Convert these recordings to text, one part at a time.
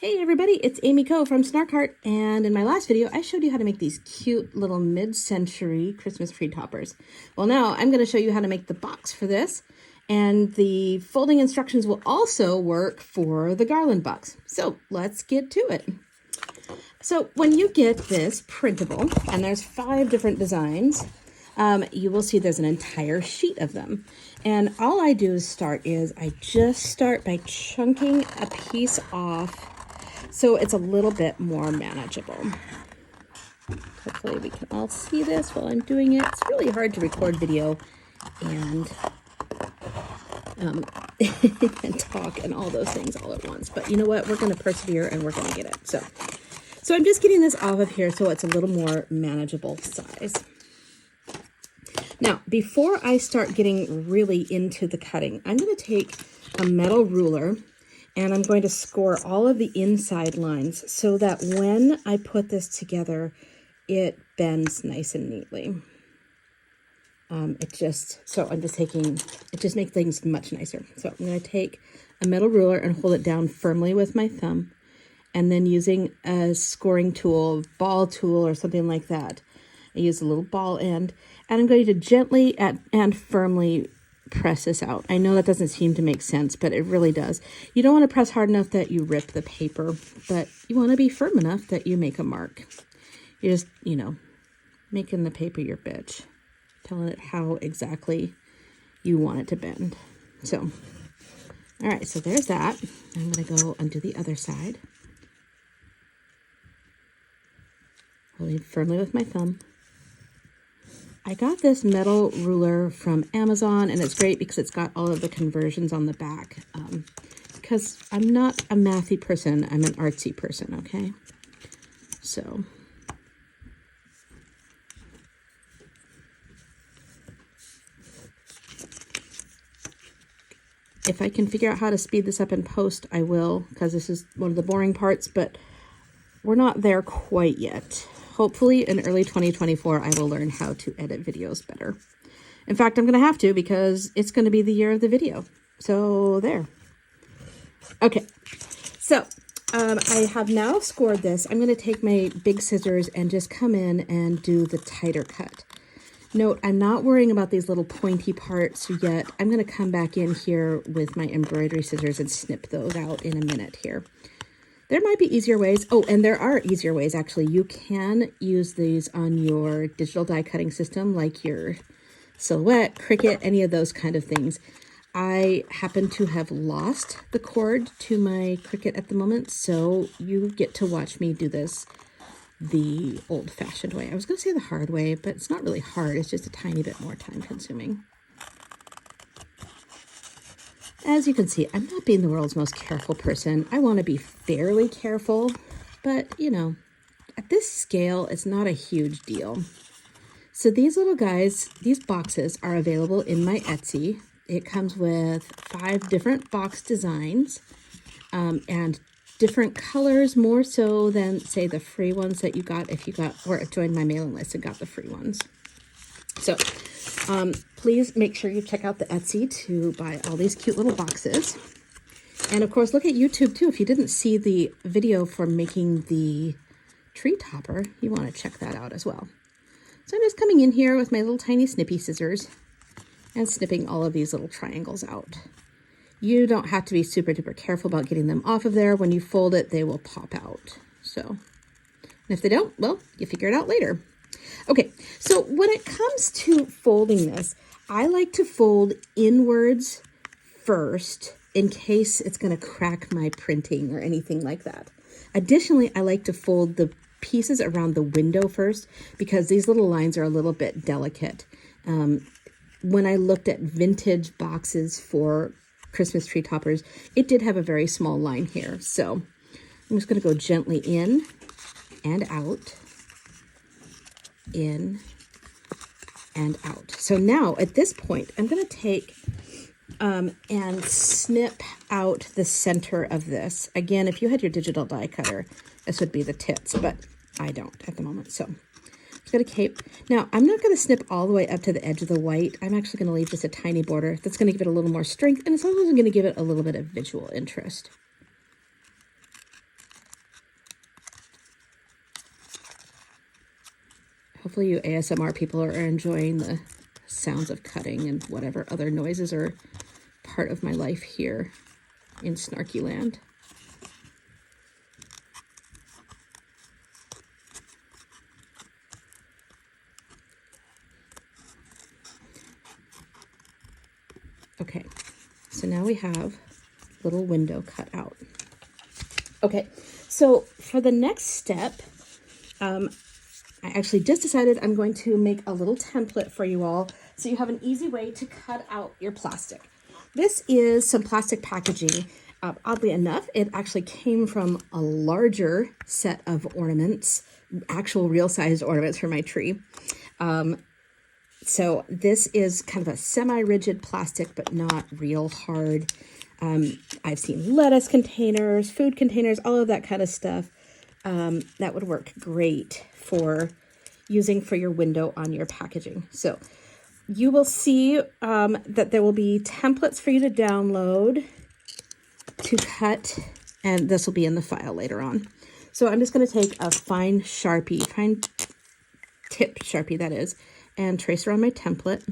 Hey everybody, it's Amy Co from Snark Heart, and in my last video I showed you how to make these cute little mid-century Christmas tree toppers. Well, now I'm going to show you how to make the box for this, and the folding instructions will also work for the garland box. So let's get to it. So when you get this printable, and there's 5 different designs, you will see there's an entire sheet of them. And all I do is I just start by chunking a piece off so it's a little bit more manageable. Hopefully we can all see this while I'm doing it. It's really hard to record video and and talk and all those things all at once. But you know what? We're going to persevere and we're going to get it. So I'm just getting this off of here so it's a little more manageable size. Now, before I start getting really into the cutting, I'm going to take a metal ruler and I'm going to score all of the inside lines so that when I put this together, it bends nice and neatly. It just makes things much nicer. So I'm going to take a metal ruler and hold it down firmly with my thumb, and then using a scoring tool, ball tool or something like that, I use a little ball end, and I'm going to gently and firmly press this out. I know that doesn't seem to make sense, but it really does. You don't want to press hard enough that you rip the paper, but you want to be firm enough that you make a mark. You're just, making the paper your bitch, telling it how exactly you want it to bend. So, all right, so there's that. I'm going to go undo the other side. Holding firmly with my thumb. I got this metal ruler from Amazon, and it's great because it's got all of the conversions on the back. Because I'm not a mathy person, I'm an artsy person, okay? So, if I can figure out how to speed this up in post, I will, because this is one of the boring parts, but we're not there quite yet. Hopefully in early 2024, I will learn how to edit videos better. In fact, I'm going to have to because it's going to be the year of the video. So there. Okay. So I have now scored this. I'm going to take my big scissors and just come in and do the tighter cut. Note, I'm not worrying about these little pointy parts yet. I'm going to come back in here with my embroidery scissors and snip those out in a minute here. There might be easier ways. Oh, and there are easier ways, actually. You can use these on your digital die cutting system, like your Silhouette, Cricut, any of those kind of things. I happen to have lost the cord to my Cricut at the moment, so you get to watch me do this the old-fashioned way. I was going to say the hard way, but it's not really hard. It's just a tiny bit more time-consuming. As you can see, I'm not being the world's most careful person. I want to be fairly careful, but, at this scale, it's not a huge deal. So these little guys, these boxes are available in my Etsy. It comes with 5 different box designs and different colors, more so than, say, the free ones that you got if you joined my mailing list and got the free ones. So please make sure you check out the Etsy to buy all these cute little boxes. And of course, look at YouTube too. If you didn't see the video for making the tree topper, you want to check that out as well. So I'm just coming in here with my little tiny snippy scissors and snipping all of these little triangles out. You don't have to be super duper careful about getting them off of there. When you fold it, they will pop out. So, and if they don't, well, you figure it out later. Okay, so when it comes to folding this, I like to fold inwards first in case it's going to crack my printing or anything like that. Additionally, I like to fold the pieces around the window first because these little lines are a little bit delicate. When I looked at vintage boxes for Christmas tree toppers, it did have a very small line here. So I'm just going to go gently in and out. In and out. So now at this point, I'm going to take and snip out the center of this. Again, if you had your digital die cutter, this would be the tits, but I don't at the moment. So I'm just going to cape. Now, I'm not going to snip all the way up to the edge of the white. I'm actually going to leave just a tiny border. That's going to give it a little more strength, and it's also going to give it a little bit of visual interest. Hopefully you ASMR people are enjoying the sounds of cutting and whatever other noises are part of my life here in Snarky Land. Okay, so now we have little window cut out. Okay, so for the next step, I actually just decided I'm going to make a little template for you all so you have an easy way to cut out your plastic. This is some plastic packaging. Oddly enough, it actually came from a larger set of ornaments, actual real-sized ornaments for my tree. So this is kind of a semi-rigid plastic, but not real hard. I've seen lettuce containers, food containers, all of that kind of stuff. That would work great for using for your window on your packaging. So you will see that there will be templates for you to download to cut, and this will be in the file later on. So I'm just going to take a fine Sharpie, fine tip Sharpie that is, and trace around my template.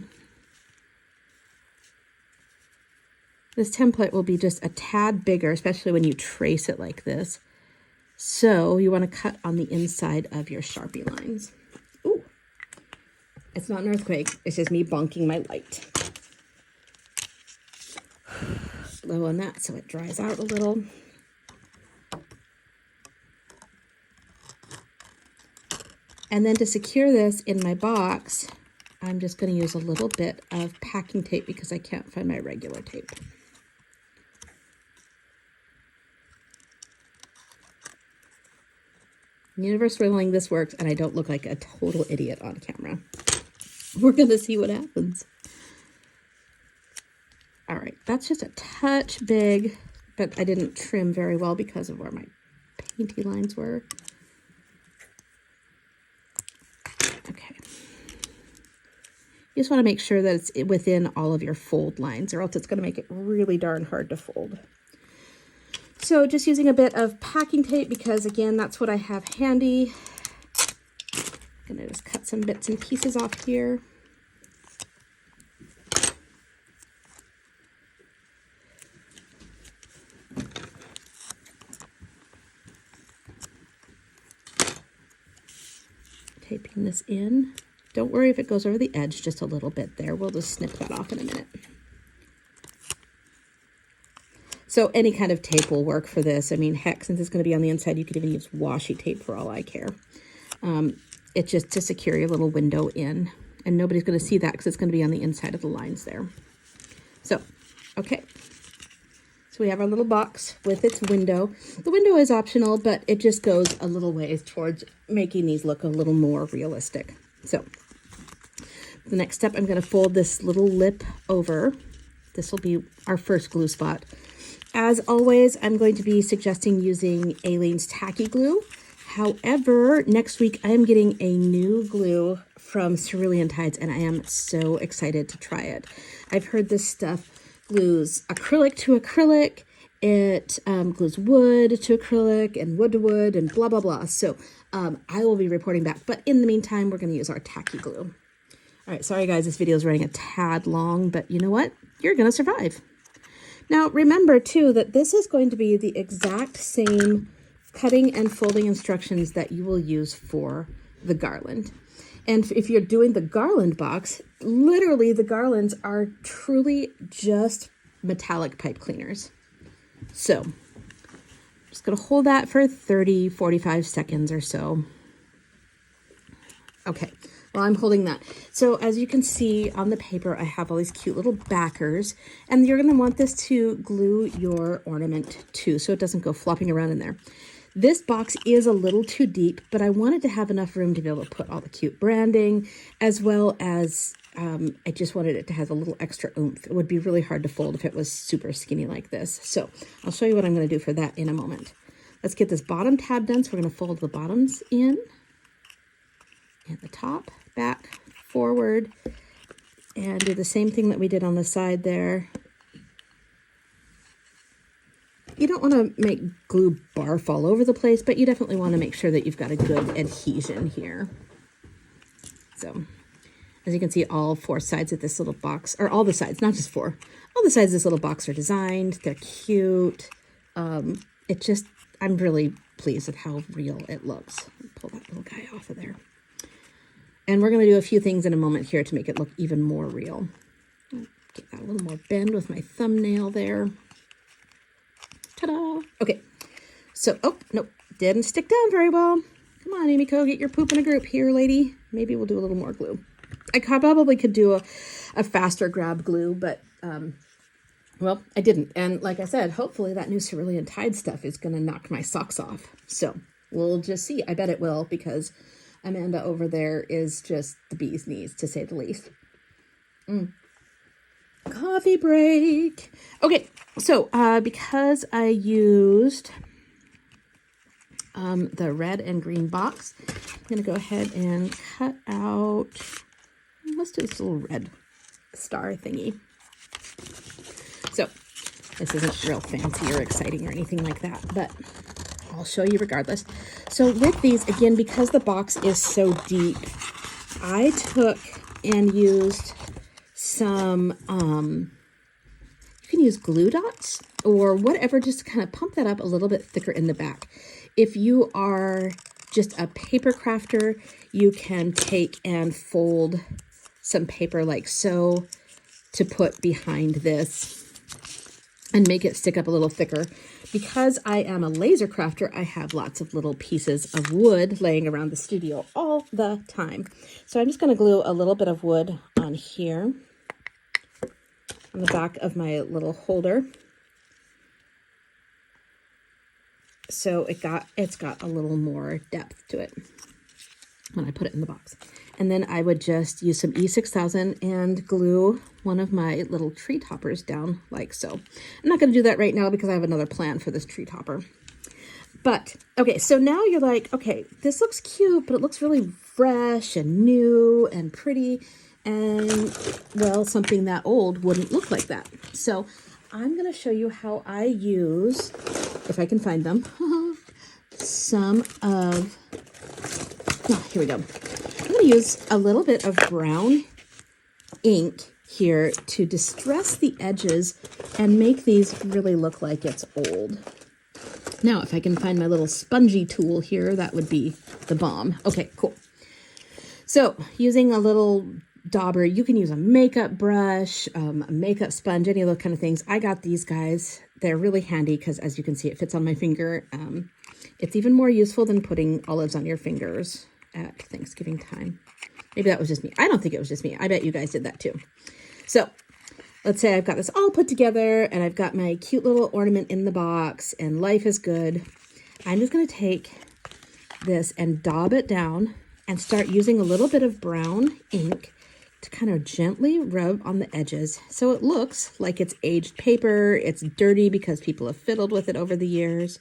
This template will be just a tad bigger, especially when you trace it like this. So you want to cut on the inside of your Sharpie lines. Ooh, it's not an earthquake. It's just me bonking my light. Blow on that so it dries out a little. And then to secure this in my box, I'm just going to use a little bit of packing tape because I can't find my regular tape. Universe willing, this works, and I don't look like a total idiot on camera. We're going to see what happens. All right, that's just a touch big, but I didn't trim very well because of where my painty lines were. Okay. You just want to make sure that it's within all of your fold lines, or else it's going to make it really darn hard to fold. So just using a bit of packing tape because, again, that's what I have handy. I'm going to just cut some bits and pieces off here. Taping this in. Don't worry if it goes over the edge just a little bit there. We'll just snip that off in a minute. So any kind of tape will work for this. I mean, heck, since it's going to be on the inside, you could even use washi tape for all I care. It's just to secure your little window in. And nobody's going to see that because it's going to be on the inside of the lines there. So, okay. So we have our little box with its window. The window is optional, but it just goes a little ways towards making these look a little more realistic. So the next step, I'm going to fold this little lip over. This will be our first glue spot. As always, I'm going to be suggesting using Aleene's Tacky Glue. However, next week I am getting a new glue from Cerulean Tides, and I am so excited to try it. I've heard this stuff glues acrylic to acrylic. It glues wood to acrylic and wood to wood and blah, blah, blah. So I will be reporting back. But in the meantime, we're going to use our Tacky Glue. All right, sorry guys, this video is running a tad long, but you know what? You're going to survive. Now, remember, too, that this is going to be the exact same cutting and folding instructions that you will use for the garland. And if you're doing the garland box, literally the garlands are truly just metallic pipe cleaners. So, I'm just going to hold that for 30, 45 seconds or so. Okay. Well, I'm holding that. So as you can see on the paper, I have all these cute little backers, and you're going to want this to glue your ornament to so it doesn't go flopping around in there. This box is a little too deep, but I wanted to have enough room to be able to put all the cute branding, as well as I just wanted it to have a little extra oomph. It would be really hard to fold if it was super skinny like this. So I'll show you what I'm going to do for that in a moment. Let's get this bottom tab done. So we're going to fold the bottoms in, and the top, back, forward, and do the same thing that we did on the side there. You don't want to make glue barf all over the place, but you definitely want to make sure that you've got a good adhesion here. So as you can see, all 4 sides of this little box, or all the sides, not just 4, all the sides of this little box are designed. They're cute. I'm really pleased with how real it looks. Pull that little guy off of there. And we're going to do a few things in a moment here to make it look even more real. Get that a little more bend with my thumbnail there. Ta-da! Okay, so, oh, nope, didn't stick down very well. Come on, Amy Co, get your poop in a group here, lady. Maybe we'll do a little more glue. I probably could do a faster grab glue, but, well, I didn't. And like I said, hopefully that new Cerulean Tide stuff is going to knock my socks off. So we'll just see. I bet it will, because Amanda over there is just the bee's knees, to say the least. Coffee break. Okay, so because I used the red and green box, I'm going to go ahead and cut out, let's do this little red star thingy. So this isn't real fancy or exciting or anything like that, but I'll show you regardless. So with these, again, because the box is so deep, I took and used some, you can use glue dots or whatever, just to kind of pump that up a little bit thicker in the back. If you are just a paper crafter, you can take and fold some paper like so to put behind this and make it stick up a little thicker. Because I am a laser crafter, I have lots of little pieces of wood laying around the studio all the time. So I'm just going to glue a little bit of wood on here, on the back of my little holder. So it's got a little more depth to it when I put it in the box. And then I would just use some E6000 and glue one of my little tree toppers down like so. I'm not going to do that right now because I have another plan for this tree topper. But, okay, so now you're like, okay, this looks cute, but it looks really fresh and new and pretty. And, well, something that old wouldn't look like that. So I'm going to show you how I use, if I can find them, some of, oh, here we go. I'm going to use a little bit of brown ink here to distress the edges and make these really look like it's old. Now, if I can find my little spongy tool here, that would be the bomb. Okay, cool. So using a little dauber, you can use a makeup brush, a makeup sponge, any of those kind of things. I got these guys. They're really handy because, as you can see, it fits on my finger. It's even more useful than putting olives on your fingers at Thanksgiving time. Maybe that was just me. I don't think it was just me. I bet you guys did that too. So let's say I've got this all put together and I've got my cute little ornament in the box and life is good. I'm just going to take this and daub it down and start using a little bit of brown ink to kind of gently rub on the edges so it looks like it's aged paper. It's dirty because people have fiddled with it over the years.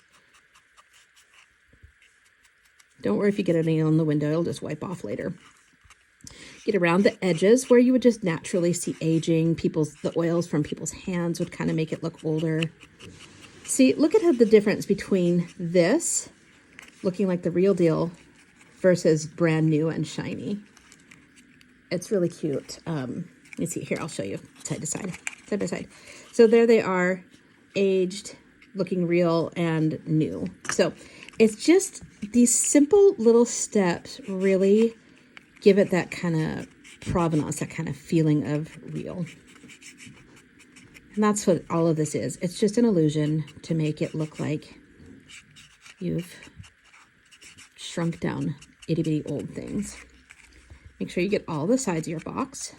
Don't worry if you get any on the window, it'll just wipe off later. Get around the edges where you would just naturally see aging. The oils from people's hands would kind of make it look older. See, look at the difference between this looking like the real deal versus brand new and shiny. It's really cute. Let me see here. I'll show you side to side, side by side. So there they are, aged, looking real and new. So it's just these simple little steps really give it that kind of provenance, that kind of feeling of real. And that's what all of this is. It's just an illusion to make it look like you've shrunk down itty bitty old things. Make sure you get all the sides of your box.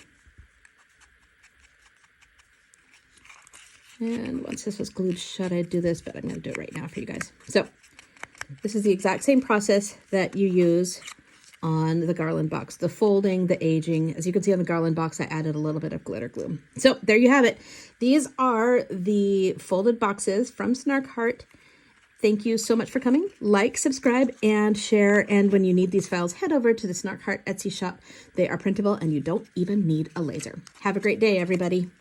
And once this was glued shut, I'd do this, but I'm going to do it right now for you guys. So this is the exact same process that you use on the garland box. The folding, the aging. As you can see on the garland box, I added a little bit of glitter glue. So there you have it. These are the folded boxes from Snark Heart. Thank you so much for coming. Like, subscribe, and share. And when you need these files, head over to the Snark Heart Etsy shop. They are printable, and you don't even need a laser. Have a great day, everybody.